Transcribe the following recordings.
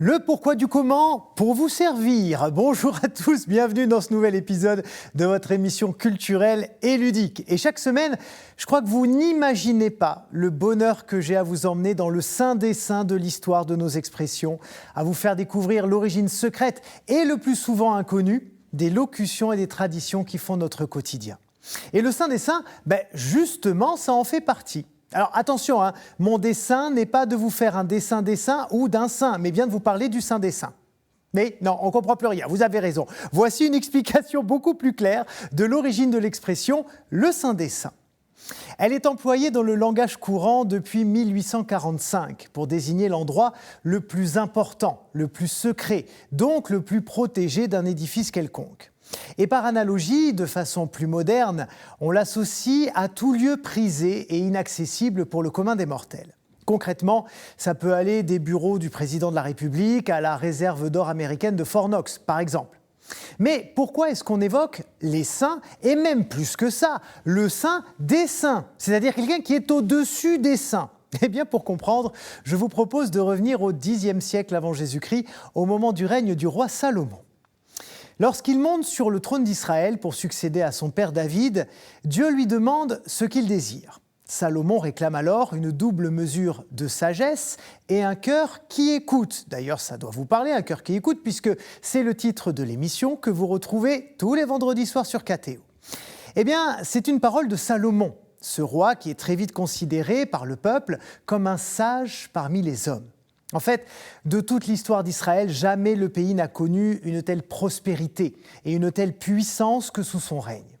Le pourquoi du comment pour vous servir. Bonjour à tous, bienvenue dans ce nouvel épisode de votre émission culturelle et ludique. Et chaque semaine, je crois que vous n'imaginez pas le bonheur que j'ai à vous emmener dans le sein des saints de l'histoire de nos expressions, à vous faire découvrir l'origine secrète et le plus souvent inconnue des locutions et des traditions qui font notre quotidien. Et le sein des saints, justement, ça en fait partie. Alors attention, mon dessein n'est pas de vous faire un dessin des saints ou d'un saint, mais bien de vous parler du sein des saints. Mais non, on ne comprend plus rien, vous avez raison. Voici une explication beaucoup plus claire de l'origine de l'expression « le sein des saints ». Elle est employée dans le langage courant depuis 1845 pour désigner l'endroit le plus important, le plus secret, donc le plus protégé d'un édifice quelconque. Et par analogie, de façon plus moderne, on l'associe à tout lieu prisé et inaccessible pour le commun des mortels. Concrètement, ça peut aller des bureaux du président de la République à la réserve d'or américaine de Fort Knox, par exemple. Mais pourquoi est-ce qu'on évoque les saints, et même plus que ça, le saint des saints, c'est-à-dire quelqu'un qui est au-dessus des saints? Eh bien, pour comprendre, je vous propose de revenir au Xe siècle avant Jésus-Christ, au moment du règne du roi Salomon. Lorsqu'il monte sur le trône d'Israël pour succéder à son père David, Dieu lui demande ce qu'il désire. Salomon réclame alors une double mesure de sagesse et un cœur qui écoute. D'ailleurs, ça doit vous parler, un cœur qui écoute, puisque c'est le titre de l'émission que vous retrouvez tous les vendredis soirs sur KTO. Eh bien, c'est une parole de Salomon, ce roi qui est très vite considéré par le peuple comme un sage parmi les hommes. En fait, de toute l'histoire d'Israël, jamais le pays n'a connu une telle prospérité et une telle puissance que sous son règne.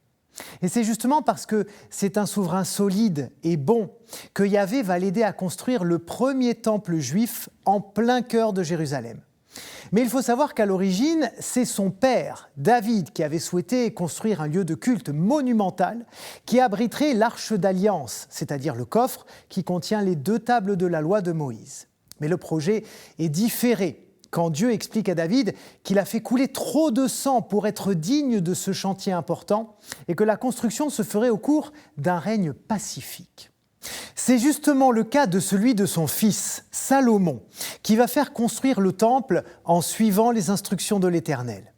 Et c'est justement parce que c'est un souverain solide et bon que Yahvé va l'aider à construire le premier temple juif en plein cœur de Jérusalem. Mais il faut savoir qu'à l'origine, c'est son père, David, qui avait souhaité construire un lieu de culte monumental qui abriterait l'arche d'alliance, c'est-à-dire le coffre qui contient les 2 tables de la loi de Moïse. Mais le projet est différé quand Dieu explique à David qu'il a fait couler trop de sang pour être digne de ce chantier important et que la construction se ferait au cours d'un règne pacifique. C'est justement le cas de celui de son fils, Salomon, qui va faire construire le temple en suivant les instructions de l'Éternel.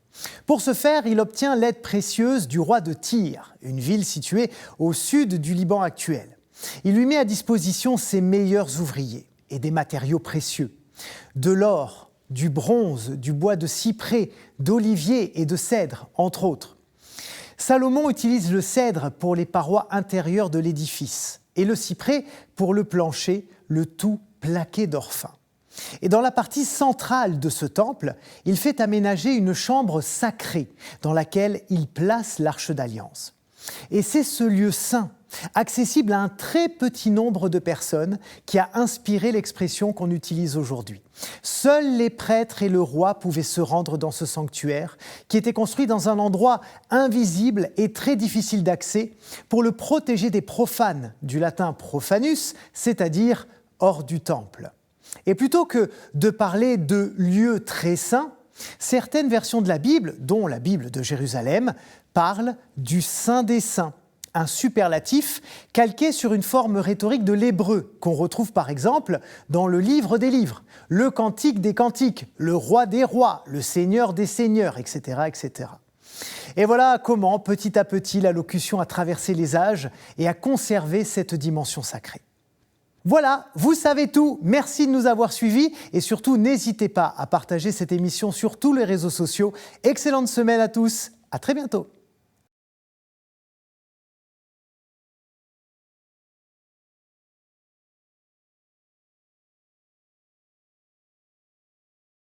Pour ce faire, il obtient l'aide précieuse du roi de Tyr, une ville située au sud du Liban actuel. Il lui met à disposition ses meilleurs ouvriers et des matériaux précieux, de l'or, du bronze, du bois de cyprès, d'olivier et de cèdre, entre autres. Salomon utilise le cèdre pour les parois intérieures de l'édifice et le cyprès pour le plancher, le tout plaqué d'or fin. Et dans la partie centrale de ce temple, il fait aménager une chambre sacrée dans laquelle il place l'arche d'alliance. Et c'est ce lieu saint, accessible à un très petit nombre de personnes, qui a inspiré l'expression qu'on utilise aujourd'hui. Seuls les prêtres et le roi pouvaient se rendre dans ce sanctuaire, qui était construit dans un endroit invisible et très difficile d'accès, pour le protéger des profanes, du latin profanus, c'est-à-dire hors du temple. Et plutôt que de parler de lieux très saints, certaines versions de la Bible, dont la Bible de Jérusalem, parlent du Saint des Saints, un superlatif calqué sur une forme rhétorique de l'hébreu qu'on retrouve par exemple dans le livre des livres, le cantique des cantiques, le roi des rois, le seigneur des seigneurs, etc., etc. Et voilà comment, petit à petit, la locution a traversé les âges et a conservé cette dimension sacrée. Voilà, vous savez tout, merci de nous avoir suivis et surtout n'hésitez pas à partager cette émission sur tous les réseaux sociaux. Excellente semaine à tous, à très bientôt.